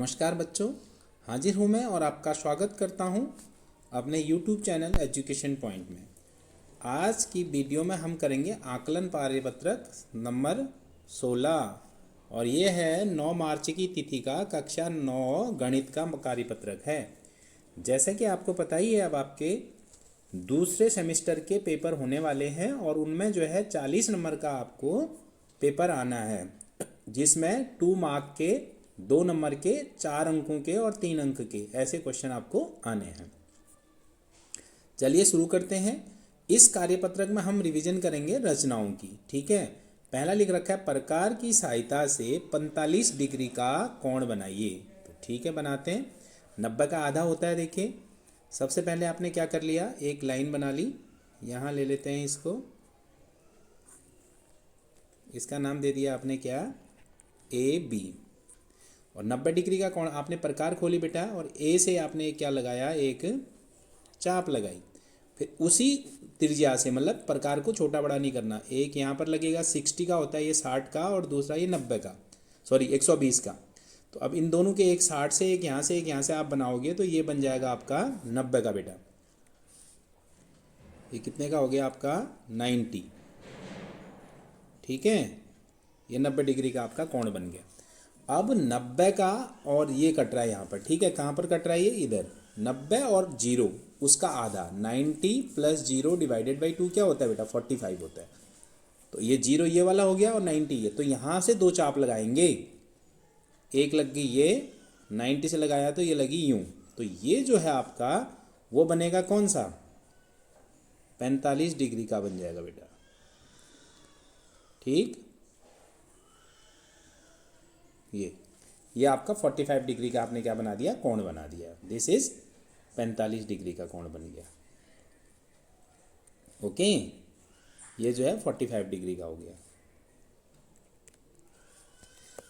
नमस्कार बच्चों, हाजिर हूँ मैं और आपका स्वागत करता हूँ अपने YouTube चैनल एजुकेशन पॉइंट में। आज की वीडियो में हम करेंगे आकलन कार्यपत्रक नंबर 16 और ये है 9 मार्च की तिथि का कक्षा 9 गणित का कार्यपत्रक है। जैसे कि आपको पता ही है, अब आपके दूसरे सेमेस्टर के पेपर होने वाले हैं और उनमें जो है 40 नंबर का आपको पेपर आना है, जिसमें 2 मार्क के 2 नंबर के 4 अंकों के और 3 अंक के ऐसे क्वेश्चन आपको आने हैं। चलिए शुरू करते हैं। इस कार्यपत्रक में हम रिवीजन करेंगे रचनाओं की। ठीक है, पहला लिख रखा है प्रकार की सहायता से 45 डिग्री का कोण बनाइए। तो ठीक है, बनाते हैं। 90 का आधा होता है। देखिए, सबसे पहले आपने क्या कर लिया, एक लाइन बना ली। यहाँ ले लेते हैं इसको, इसका नाम दे दिया आपने क्या, ए बी। और 90 डिग्री का कोण आपने प्रकार खोली बेटा, और ए से आपने क्या लगाया, एक चाप लगाई। फिर उसी त्रिज्या से, मतलब प्रकार को छोटा बड़ा नहीं करना, एक यहाँ पर लगेगा 60 का होता है, ये 60 का, और दूसरा ये 90 का, सॉरी 120 का। तो अब इन दोनों के एक 60 से, एक यहाँ से, एक यहाँ से आप बनाओगे तो ये बन जाएगा आपका 90 का बेटा। ये कितने का हो गया आपका, 90। ठीक है, ये 90 डिग्री का आपका कोण बन गया। अब 90 का और ये कट रहा है यहाँ पर। ठीक है, कहाँ पर कट रहा है ये, इधर। 90 और 0 उसका आधा, 90 + 0 डिवाइडेड बाई 2 क्या होता है बेटा, 45 होता है। तो ये 0 ये वाला हो गया और 90 ये। तो यहाँ से 2 चाप लगाएंगे, एक लग गई ये, 90 से लगाया तो ये लगी यूँ। तो ये जो है आपका वो बनेगा कौन सा, 45 डिग्री का बन जाएगा बेटा। ठीक, ये आपका 45 डिग्री का आपने क्या बना दिया, कोण बना दिया। दिस इज 45 डिग्री का कोण बन गया। ओके, ये जो है 45 डिग्री का हो गया।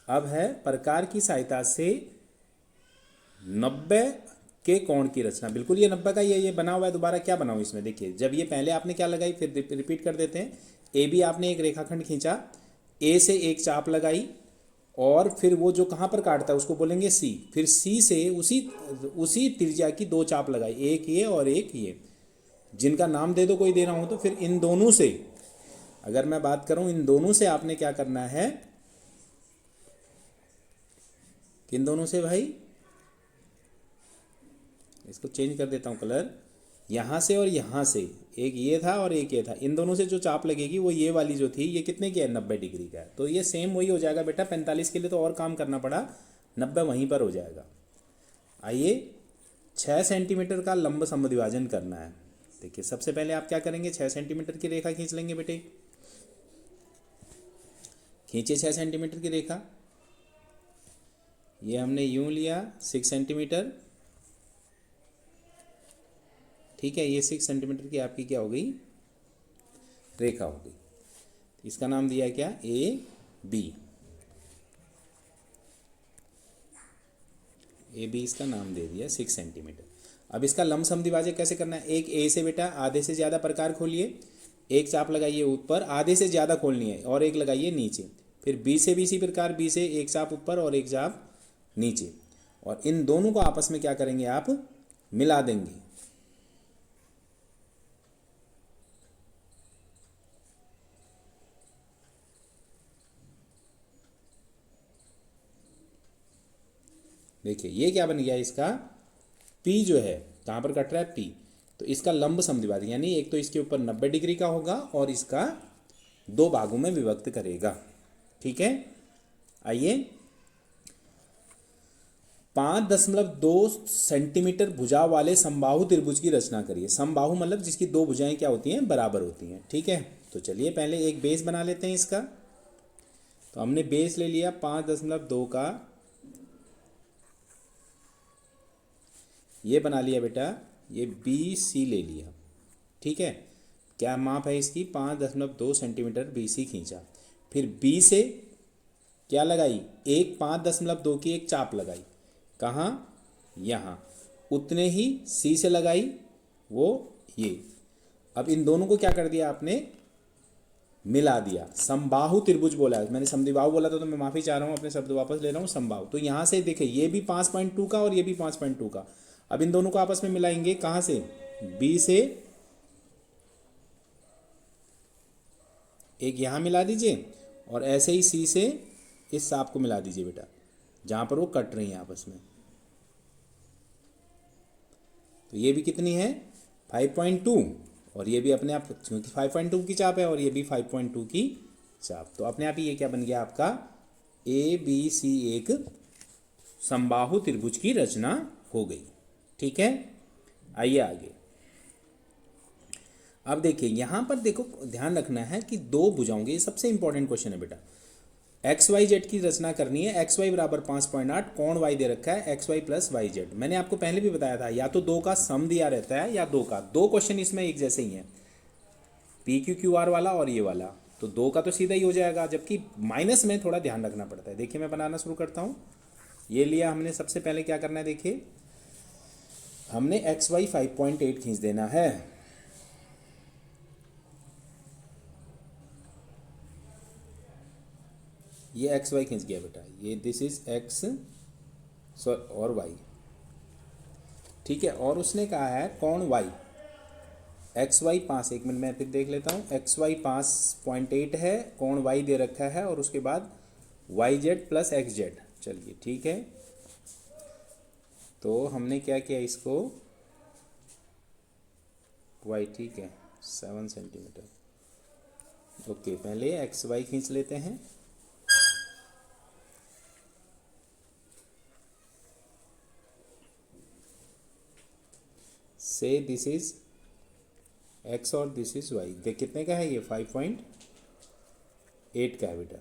अब है प्रकार की सहायता से 90 के कोण की रचना। बिल्कुल ये 90 का ये बना हुआ है। दोबारा क्या बनाऊँ इसमें, देखिए, जब ये पहले आपने क्या लगाई, फिर रिपीट कर देते हैं। ए बी आपने एक रेखाखंड खींचा, ए से एक चाप लगाई, और फिर वो जो कहाँ पर काटता है उसको बोलेंगे सी। फिर सी से उसी त्रिज्या की 2 चाप लगाई, एक ये और एक ये, जिनका नाम दे दो कोई देना हो तो। फिर इन दोनों से, अगर मैं बात करूं, इन दोनों से आपने क्या करना है, किन दोनों से भाई, इसको चेंज कर देता हूं कलर, यहाँ से और यहाँ से, एक ये था और एक ये था। इन दोनों से जो चाप लगेगी वो ये वाली जो थी, ये कितने की है, 90 डिग्री का है। तो ये सेम वही हो जाएगा बेटा। 45 के लिए तो और काम करना पड़ा, 90 वहीं पर हो जाएगा। आइए, 6 सेंटीमीटर का लंब समद्विभाजन करना है। देखिए, सबसे पहले आप क्या करेंगे, 6 सेंटीमीटर की रेखा खींच लेंगे बेटे। खींचे 6 सेंटीमीटर की रेखा। ये हमने यूं लिया 6 सेंटीमीटर। ठीक है, ये 6 सेंटीमीटर की आपकी क्या हो गई, रेखा हो गई। इसका नाम दिया है क्या, ए बी। ए बी इसका नाम दे दिया 6 सेंटीमीटर। अब इसका लंब समद्विभाजक कैसे करना है, एक ए से बेटा आधे से ज़्यादा प्रकार खोलिए, एक चाप लगाइए ऊपर, आधे से ज़्यादा खोलनी है, और एक लगाइए नीचे। फिर बी से भी इसी प्रकार, बी से एक चाप ऊपर और एक चाप नीचे, और इन दोनों को आपस में क्या करेंगे, आप मिला देंगे। देखिए, ये क्या बन गया, इसका P जो है, कहाँ पर कट रहा है, P। तो इसका लंब समद्विभाजक, यानी एक तो इसके ऊपर 90 डिग्री का होगा और इसका 2 भागों में विभक्त करेगा। ठीक है, आइए, 5.2 सेंटीमीटर भुजा वाले समबाहु त्रिभुज की रचना करिए। समबाहु मतलब जिसकी 2 भुजाएं क्या होती हैं, बराबर होती हैं। ठीक है, तो चलिए पहले एक बेस बना लेते हैं इसका। तो हमने बेस ले लिया 5.2 का, ये बना लिया बेटा, ये बी सी ले लिया। ठीक है, क्या माप है इसकी, 5.2 सेंटीमीटर बी सी खींचा। फिर बी से क्या लगाई, एक 5.2 की एक चाप लगाई, कहाँ, यहाँ। उतने ही सी से लगाई, वो ये। अब इन दोनों को क्या कर दिया आपने, मिला दिया। समबाहु त्रिभुज बोला है, मैंने समद्विबाहु बोला था तो मैं माफ़ी चाह रहा हूँ, अपने शब्द वापस ले रहा हूँ। समबाहु, तो यहाँ से देखिए ये भी 5.2 का और ये भी 5.2 का। अब इन दोनों को आपस में मिलाएंगे, कहाँ से, बी से एक यहाँ मिला दीजिए और ऐसे ही सी से इस सांप को मिला दीजिए बेटा, जहाँ पर वो कट रही हैं आपस में। तो ये भी कितनी है 5.2 और ये भी अपने आप, क्योंकि 5.2 की चाप है और ये भी 5.2 की चाप, तो अपने आप ही ये क्या बन गया आपका ABC एक समबाहु त्रिभुज की रचना हो गई। ठीक है, आइए आगे। अब देखिए यहाँ पर देखो, ध्यान रखना है कि दो भुजाओं के, ये सबसे इंपॉर्टेंट क्वेश्चन है बेटा। एक्स वाई जेड की रचना करनी है। एक्स वाई बराबर 5.8, कोण वाई दे रखा है X Y plus Y Z. मैंने आपको पहले भी बताया था, या तो दो का सम दिया रहता है या दो का, दो क्वेश्चन इसमें एक जैसे ही हैं, पी क्यू क्यू आर वाला और ये वाला, तो दो का तो सीधा ही हो जाएगा, जबकि माइनस में थोड़ा ध्यान रखना पड़ता है। देखिए मैं बनाना शुरू करता हूँ। ये लिया हमने, सबसे पहले क्या करना है, देखिए हमने एक्स वाई 5.8 खींच देना है। ये एक्स वाई खींच गया बेटा, ये दिस इज एक्स और वाई। ठीक है, और उसने कहा है कोण वाई एक्स वाई 5, एक मिनट मैं फिर देख लेता हूँ, एक्स वाई 5.8 है, कोण वाई दे रखा है, और उसके बाद Y Z plus X Z. चलिए ठीक है, तो हमने क्या किया, इसको वाई, ठीक है 7 सेंटीमीटर। ओके, पहले एक्स वाई खींच लेते हैं। से दिस इज एक्स और दिस इज वाई। देख कितने का है ये, 5.8 का है बेटा।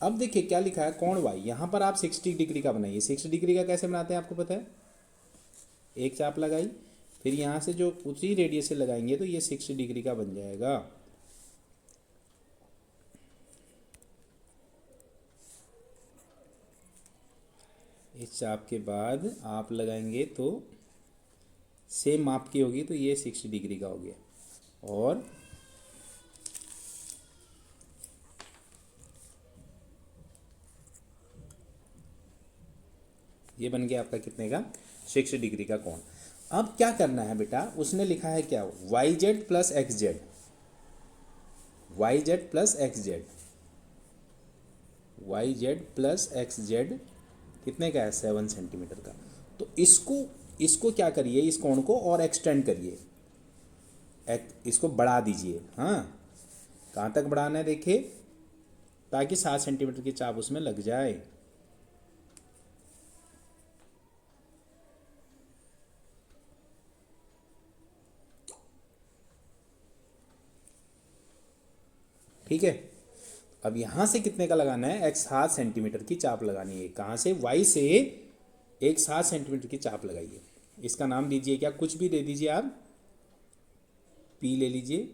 अब देखिए क्या लिखा है, कोण वाई, यहाँ पर आप 60 डिग्री का बनाइए। 60 डिग्री का कैसे बनाते हैं आपको पता है, एक चाप लगाई, फिर यहाँ से जो उसी रेडियस से लगाएंगे तो ये 60 डिग्री का बन जाएगा। इस चाप के बाद आप लगाएंगे तो सेम माप की होगी, तो ये 60 डिग्री का हो गया, और ये बन गया आपका कितने का, 60 डिग्री का कोण। अब क्या करना है बेटा, उसने लिखा है क्या, Y Z plus X Z, Y Z plus X Z, Y Z plus X Z कितने का है, 7 सेंटीमीटर का। तो इसको क्या करिए, इस कोण को और एक्सटेंड करिए, इसको बढ़ा दीजिए। हाँ, कहाँ तक बढ़ाना है देखिए, ताकि 7 सेंटीमीटर की चाप उसमें लग जाए। ठीक है, अब यहाँ से कितने का लगाना है, एक 7 सेंटीमीटर की चाप लगानी है। कहाँ से, वाई से एक 7 सेंटीमीटर की चाप लगाइए। इसका नाम दीजिए क्या, कुछ भी दे दीजिए आप, पी ले लीजिए,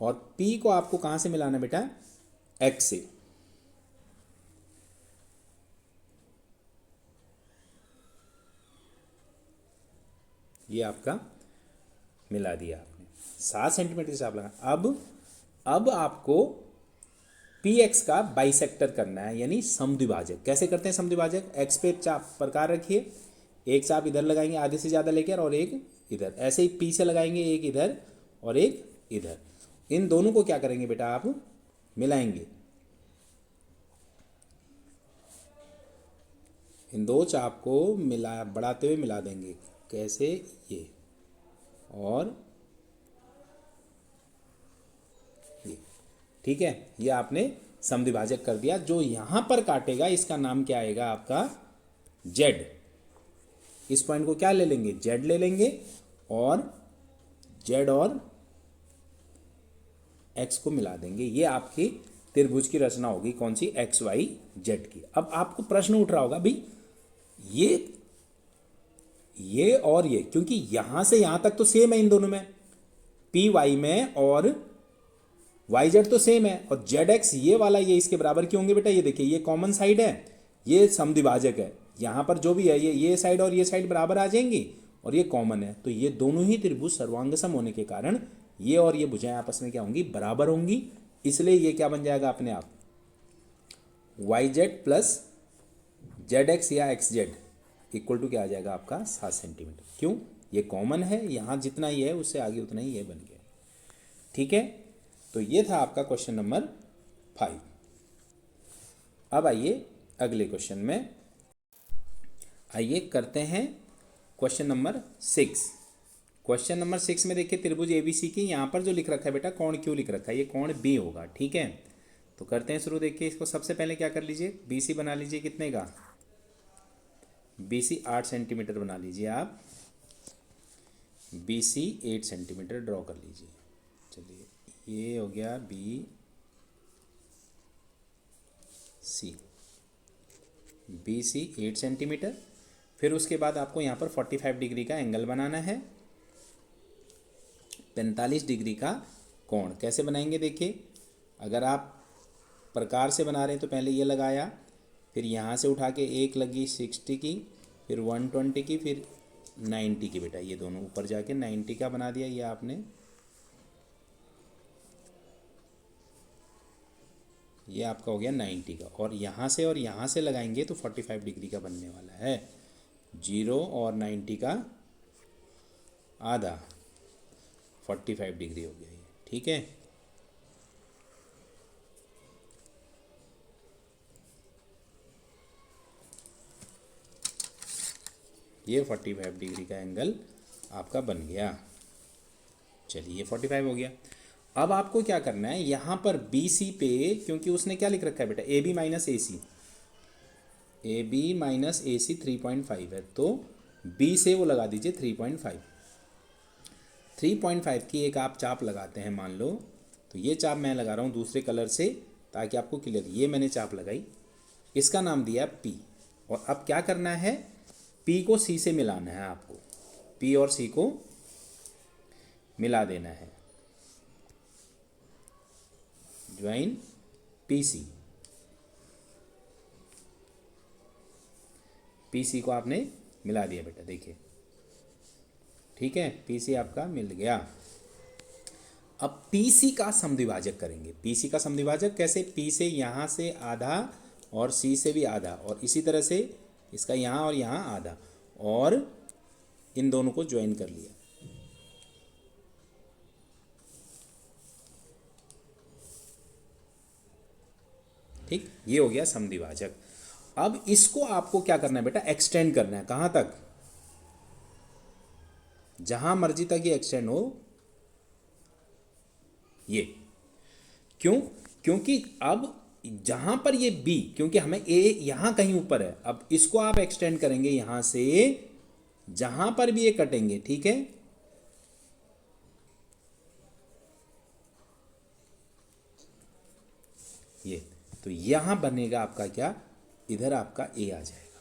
और पी को आपको कहाँ से मिलाना है बेटा, एक्स से। ये आपका मिला दिया आपने, 7 सेंटीमीटर की चाप लगा। अब आपको पी एक्स का बाइसेक्टर करना है, यानी समद्विभाजक। कैसे करते हैं समद्विभाजक, एक्स पे चाप प्रकार रखिए, एक चाप इधर लगाएंगे आधे से ज़्यादा लेकर और एक इधर, ऐसे ही पी से लगाएंगे, एक इधर और एक इधर। इन दोनों को क्या करेंगे बेटा, आप मिलाएंगे, इन दो चाप को मिला, बढ़ाते हुए मिला देंगे। कैसे, ये और ये। ठीक है, ये आपने समद्विभाजक कर दिया। जो यहाँ पर काटेगा इसका नाम क्या आएगा आपका, जेड। इस पॉइंट को क्या ले लेंगे, जेड ले लेंगे, और जेड और एक्स को मिला देंगे। ये आपकी त्रिभुज की रचना होगी, कौन सी, एक्स वाई जेड की। अब आपको प्रश्न उठ रहा होगा भाई, ये और ये, क्योंकि यहां से यहां तक तो सेम है इन दोनों में, पी वाई में और वाई जेड तो सेम है, और जेड एक्स ये वाला ये इसके बराबर क्यों होंगे बेटा, ये देखिए ये कॉमन साइड है, ये समद्विभाजक है, यहाँ पर जो भी है ये साइड और ये साइड बराबर आ जाएंगी, और ये कॉमन है, तो ये दोनों ही त्रिभुज सर्वांग सम होने के कारण ये और ये भुजाएं आपस में क्या होंगी, बराबर होंगी। इसलिए ये क्या बन जाएगा अपने आप, Y Z plus Z X या एक्स जेड इक्वल टू क्या आ जाएगा आपका 7 सेंटीमीटर। क्यों, ये कॉमन है, यहाँ जितना ही है उससे आगे उतना ही ये बन गया। ठीक है, तो ये था आपका क्वेश्चन नंबर 5। अब आइए अगले क्वेश्चन में, आइए करते हैं क्वेश्चन नंबर 6। क्वेश्चन नंबर 6 में देखिए त्रिभुज एबीसी की यहाँ पर जो लिख रखा है बेटा कोण क्यों लिख रखा है, ये कोण बी होगा। ठीक है, तो करते हैं शुरू। देखिए इसको सबसे पहले क्या कर लीजिए, बीसी बना लीजिए। कितने का, बीसी 8 सेंटीमीटर बना लीजिए आप। बीसी 8 सेंटीमीटर ड्रॉ कर लीजिए। चलिए ये हो गया B C, B C 8 centimetre. फिर उसके बाद आपको यहाँ पर 45 डिग्री का एंगल बनाना है, 45 डिग्री का कोण। कैसे बनाएंगे देखिए, अगर आप प्रकार से बना रहे हैं तो पहले ये लगाया, फिर यहाँ से उठा के एक लगी 60 की, फिर 120 की, फिर 90 की। बेटा ये दोनों ऊपर जाके 90 का बना दिया ये आपने, ये आपका हो गया 90 का। और यहाँ से लगाएंगे तो 45 डिग्री का बनने वाला है। 0 और 90 का आधा, 45 डिग्री हो गया ये। ठीक है, ये 45 डिग्री का एंगल आपका बन गया। चलिए ये 45 हो गया। अब आपको क्या करना है, यहाँ पर बी सी पे, क्योंकि उसने क्या लिख रखा है बेटा, A B minus A C, A B minus A C 3.5 है, तो बी से वो लगा दीजिए 3.5। 3.5 की एक आप चाप लगाते हैं मान लो, तो ये चाप मैं लगा रहा हूँ दूसरे कलर से ताकि आपको क्लियर। ये मैंने चाप लगाई, इसका नाम दिया पी। और अब क्या करना है, पी को सी से मिलाना है आपको, पी और सी को मिला देना है, ज्वाइन पी सी। पीसी को आपने मिला दिया बेटा, देखिए। ठीक है, पीसी आपका मिल गया। अब पीसी का समद्विभाजक करेंगे। पीसी का समद्विभाजक कैसे, पी से यहाँ से आधा और सी से भी आधा, और इसी तरह से इसका यहाँ और यहाँ आधा, और इन दोनों को ज्वाइन कर लिया। ठीक, ये हो गया समद्विभाजक। अब इसको आपको क्या करना है बेटा, एक्सटेंड करना है। कहाँ तक, जहां मर्जी तक ये एक्सटेंड हो। ये क्यों, क्योंकि अब जहां पर ये बी, क्योंकि हमें ए यहां कहीं ऊपर है, अब इसको आप एक्सटेंड करेंगे यहां से जहां पर भी ये कटेंगे। ठीक है, ये तो यहां बनेगा आपका क्या, इधर आपका ए आ जाएगा।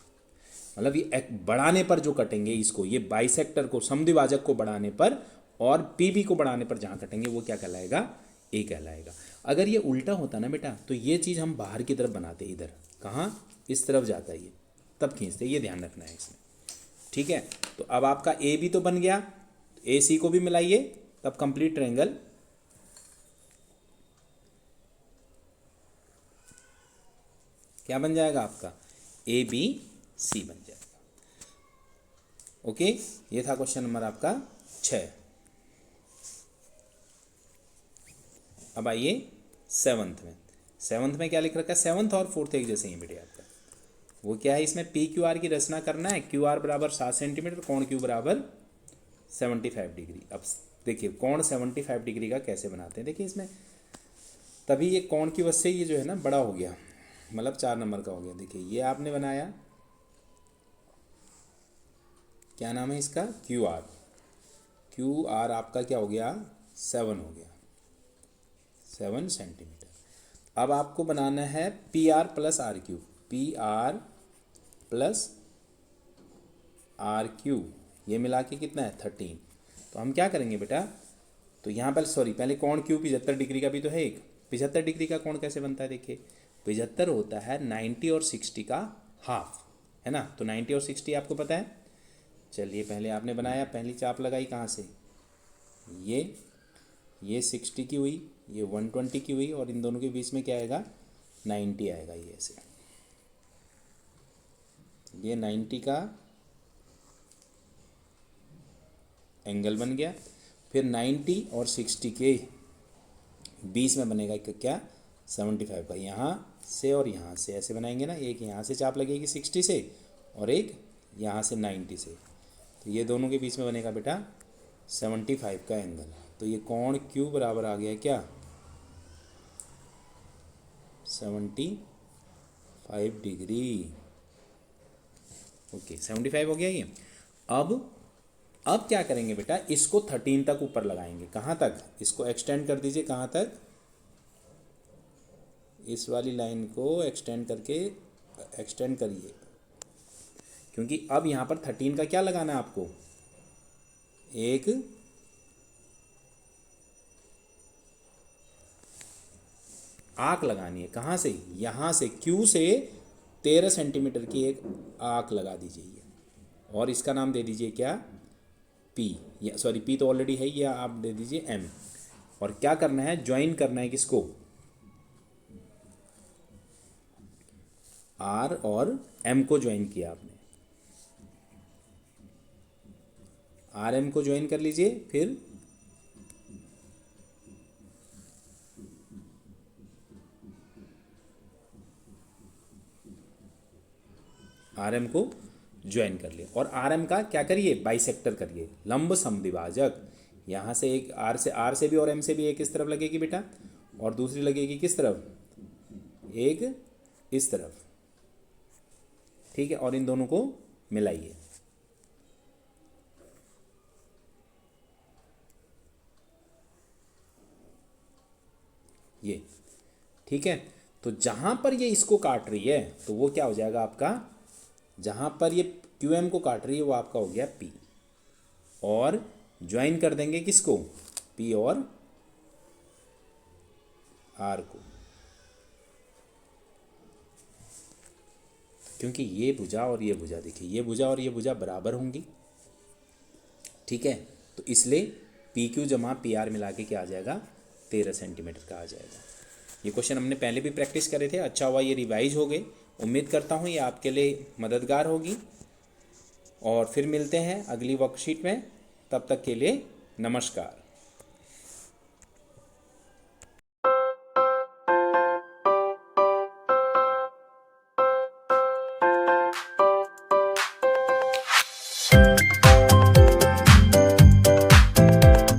मतलब ये बढ़ाने पर जो कटेंगे इसको, ये बाइसेक्टर को, समद्विभाजक को बढ़ाने पर और पीबी को बढ़ाने पर जहां कटेंगे वो क्या कहलाएगा, ए कहलाएगा। अगर ये उल्टा होता ना बेटा, तो ये चीज़ हम बाहर की तरफ बनाते, इधर कहाँ, इस तरफ जाता है ये, तब खींचते, ये ध्यान रखना है इसमें। ठीक है, तो अब आपका ए भी तो बन गया, ए सी को भी मिलाइए, तब कंप्लीट ट्रायंगल क्या बन जाएगा आपका, ए बी सी बन जाएगा। ओके, ये था क्वेश्चन नंबर आपका 6। अब आइए सेवन्थ में। सेवन्थ में क्या लिख रखा है, सेवन्थ और फोर्थ एक जैसे ही बेटे आपका। वो क्या है, इसमें पी क्यू आर की रचना करना है। क्यू आर बराबर 7 सेंटीमीटर, कोण क्यू बराबर 75 डिग्री। अब देखिए कोण 75 डिग्री का कैसे बनाते हैं, देखिए इसमें तभी ये कोण की वजह से ये जो है ना बड़ा हो गया, मतलब 4 नंबर का हो गया। देखिए ये आपने बनाया, क्या नाम है इसका, क्यू आर। क्यू आर आपका क्या हो गया, 7 हो गया, 7 सेंटीमीटर। अब आपको बनाना है P R plus R Q, P R plus R Q, ये मिला के कितना है 13। तो हम क्या करेंगे बेटा, तो यहाँ पर सॉरी पहले कोण क्यू 75 डिग्री का भी तो है एक। 75 डिग्री का कोण कैसे बनता है, देखिए 75 होता है 90 और 60 का हाफ, है ना। तो 90 और 60 आपको पता है। चलिए पहले आपने बनाया, पहली चाप लगाई कहाँ से, ये 60 की हुई, ये 120 की हुई, और इन दोनों के बीच में क्या आएगा, 90 आएगा। ये ऐसे, ये 90 का एंगल बन गया। फिर 90 और 60 के बीच में बनेगा क्या, 75 का। यहाँ से और यहाँ से ऐसे बनाएंगे ना, एक यहाँ से चाप लगेगी 60 से और एक यहाँ से 90 से, तो ये दोनों के बीच में बनेगा बेटा 75 का एंगल। तो ये कोण Q बराबर आ गया क्या, 75 डिग्री। ओके, 75 हो गया ये। अब क्या करेंगे बेटा, इसको 13 तक ऊपर लगाएंगे। कहाँ तक, इसको एक्सटेंड कर दीजिए। कहाँ तक, इस वाली लाइन को एक्सटेंड करिए, क्योंकि अब यहाँ पर 13 का क्या लगाना है आपको, एक आर्क लगानी है। कहाँ से, यहाँ से Q से 13 सेंटीमीटर की एक आर्क लगा दीजिए, और इसका नाम दे दीजिए क्या, P, या सॉरी P तो ऑलरेडी है, या आप दे दीजिए M। और क्या करना है, ज्वाइन करना है किसको, R और M को ज्वाइन किया आपने, R M को ज्वाइन कर लीजिए। फिर आर एम को ज्वाइन कर लिया, और आर एम का क्या करिए, बाइसेक्टर करिए, लंब समद्विभाजक। यहाँ से एक आर से भी और एम से भी एक इस तरफ लगेगी बेटा, और दूसरी लगेगी किस तरफ, एक इस तरफ। ठीक है, और इन दोनों को मिलाइए। ये ठीक है। तो जहाँ पर ये इसको काट रही है तो वो क्या हो जाएगा आपका, जहाँ पर ये क्यू एम को काट रही है वो आपका हो गया पी, और ज्वाइन कर देंगे किसको, पी और आर को, क्योंकि ये भुजा और ये भुजा, देखिए ये भुजा और ये भुजा बराबर होंगी। ठीक है, तो इसलिए पी क्यू जमा पी आर मिला के क्या आ जाएगा, 13 सेंटीमीटर का आ जाएगा। ये क्वेश्चन हमने पहले भी प्रैक्टिस करे थे, अच्छा हुआ ये रिवाइज हो गए। उम्मीद करता हूँ ये आपके लिए मददगार होगी, और फिर मिलते हैं अगली वर्कशीट में। तब तक के लिए नमस्कार।